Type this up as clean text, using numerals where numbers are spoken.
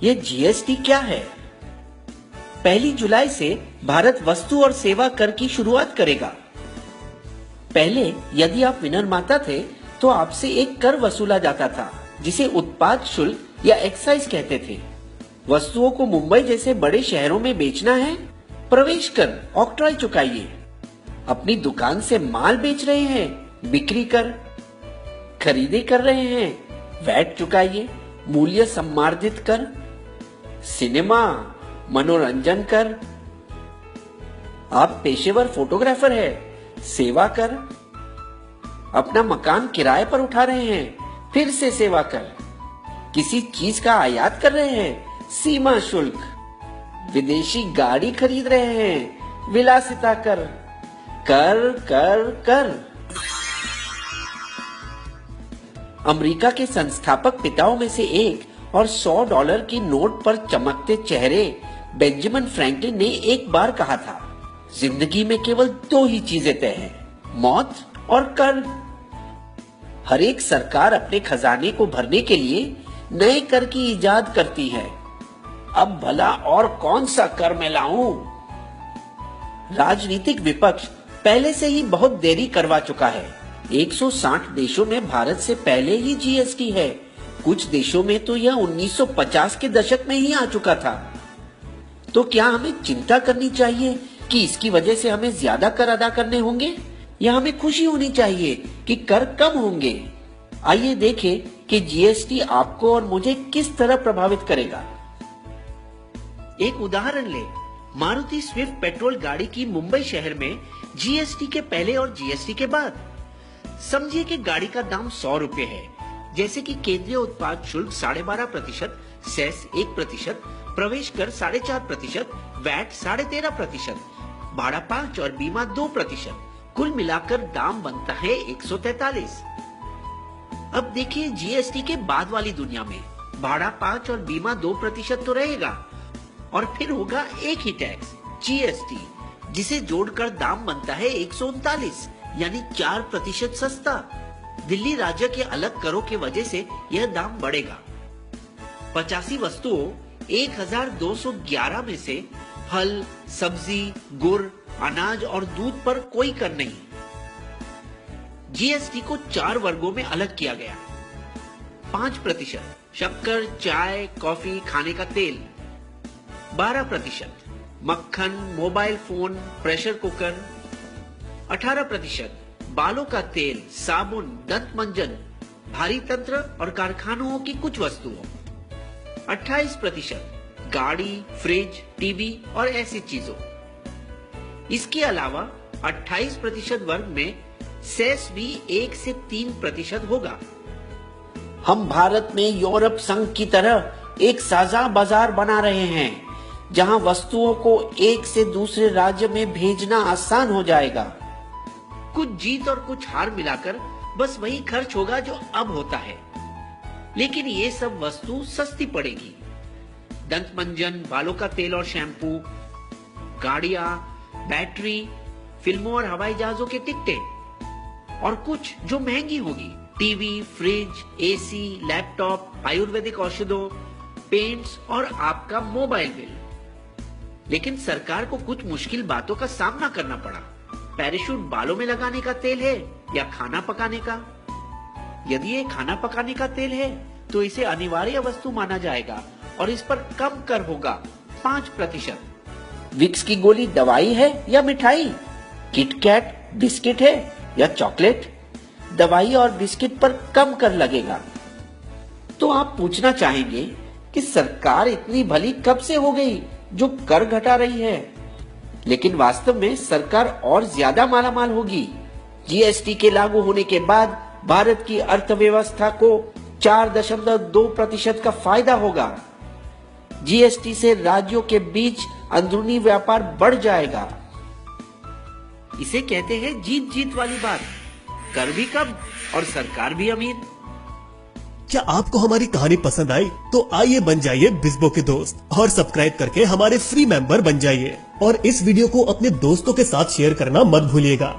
ये जीएसटी क्या है? 1 जुलाई से भारत वस्तु और सेवा कर की शुरुआत करेगा। पहले यदि आप विनिर्माता थे तो आपसे एक कर वसूला जाता था जिसे उत्पाद शुल्क या एक्साइज कहते थे। वस्तुओं को मुंबई जैसे बड़े शहरों में बेचना है, प्रवेश कर ऑक्ट्रॉय चुकाइए। अपनी दुकान से माल बेच रहे हैं, बिक्री कर। खरीदे कर रहे हैं, वैट चुकाइए, मूल्य सम्मार्जित कर। सिनेमा, मनोरंजन कर। आप पेशेवर फोटोग्राफर है, सेवा कर। अपना मकान किराए पर उठा रहे हैं, फिर से सेवा कर। किसी चीज का आयात कर रहे हैं, सीमा शुल्क। विदेशी गाड़ी खरीद रहे हैं, विलासिता कर। कर कर कर। अमेरिका के संस्थापक पिताओं में से एक और $100 की नोट पर चमकते चेहरे बेंजामिन फ्रैंकलिन ने एक बार कहा था, जिंदगी में केवल 2 ही चीजें तय हैं, मौत और कर। हर एक सरकार अपने खजाने को भरने के लिए नए कर की इजाद करती है। अब भला और कौन सा कर मैं लाऊं? राजनीतिक विपक्ष पहले से ही बहुत देरी करवा चुका है। 160 देशों में भारत से पहले ही जीएसटी है। कुछ देशों में तो यह 1950 के दशक में ही आ चुका था। तो क्या हमें चिंता करनी चाहिए कि इसकी वजह से हमें ज्यादा कर अदा करने होंगे, या हमें खुशी होनी चाहिए कि कर कम होंगे? आइए देखें कि जीएसटी आपको और मुझे किस तरह प्रभावित करेगा। एक उदाहरण ले, मारुति स्विफ्ट पेट्रोल गाड़ी की मुंबई शहर में जीएसटी के पहले और जीएसटी के बाद। समझिए कि गाड़ी का दाम 100 रुपए है, जैसे कि केंद्रीय उत्पाद शुल्क 12.5%, सेस 1%, प्रवेश कर 4.5%, वैट 13.5%, भाड़ा 5 और बीमा 2%। कुल मिलाकर दाम बनता है 143। अब देखिए जीएसटी के बाद वाली दुनिया में भाड़ा 5 और बीमा 2% तो रहेगा, और फिर होगा एक ही टैक्स जीएसटी, जिसे जोड़कर दाम बनता है 139, यानी 4% सस्ता। दिल्ली राज्य के अलग करों के वजह से यह दाम बढ़ेगा। 85 वस्तुओं 1211 में से फल, सब्जी, गुड़, अनाज और दूध पर कोई कर नहीं। जीएसटी को 4 वर्गों में अलग किया गया। 5% शक्कर, चाय, कॉफी, खाने का तेल। 12% मक्खन, मोबाइल फोन, प्रेशर कुकर। 18% बालों का तेल, साबुन, दंत मंजन, भारी तंत्र और कारखानों की कुछ वस्तुओं। 28% गाड़ी, फ्रिज, टीवी और ऐसी चीजों। इसके अलावा 28% वर्ग में सेस भी 1 से 3% होगा। हम भारत में यूरोप संघ की तरह एक साझा बाजार बना रहे हैं, जहां वस्तुओं को एक से दूसरे राज्य में भेजना आसान हो जाएगा। कुछ जीत और कुछ हार मिलाकर बस वही खर्च होगा जो अब होता है, लेकिन ये सब वस्तु सस्ती पड़ेगी। दंत मंजन, बालों का तेल और शैम्पू, गाड़ियां, बैटरी, फिल्मों और हवाई जहाजों के टिकटें, और कुछ जो महंगी होगी, टीवी, फ्रिज, एसी, लैपटॉप, आयुर्वेदिक औषधों, पेंट्स और आपका मोबाइल बिल। लेकिन सरकार को कुछ मुश्किल बातों का सामना करना पड़ा। पैराशूट बालों में लगाने का तेल है या खाना पकाने का? यदि ये खाना पकाने का तेल है तो इसे अनिवार्य वस्तु माना जाएगा और इस पर कम कर होगा 5%। विक्स की गोली दवाई है या मिठाई? किटकैट बिस्किट है या चॉकलेट? दवाई और बिस्किट पर कम कर लगेगा। तो आप पूछना चाहेंगे कि सरकार इतनी भली कब से हो गई जो कर घटा रही है? लेकिन वास्तव में सरकार और ज्यादा मालामाल होगी। जीएसटी के लागू होने के बाद भारत की अर्थव्यवस्था को 4.2% का फायदा होगा। जीएसटी से राज्यों के बीच अंदरूनी व्यापार बढ़ जाएगा। इसे कहते हैं जीत जीत वाली बात। कर भी कम और सरकार भी अमीर। क्या आपको हमारी कहानी पसंद आई? तो आइए बन जाइए बिस्बो के दोस्त और सब्सक्राइब करके हमारे फ्री मेंबर बन जाइए, और इस वीडियो को अपने दोस्तों के साथ शेयर करना मत भूलिएगा।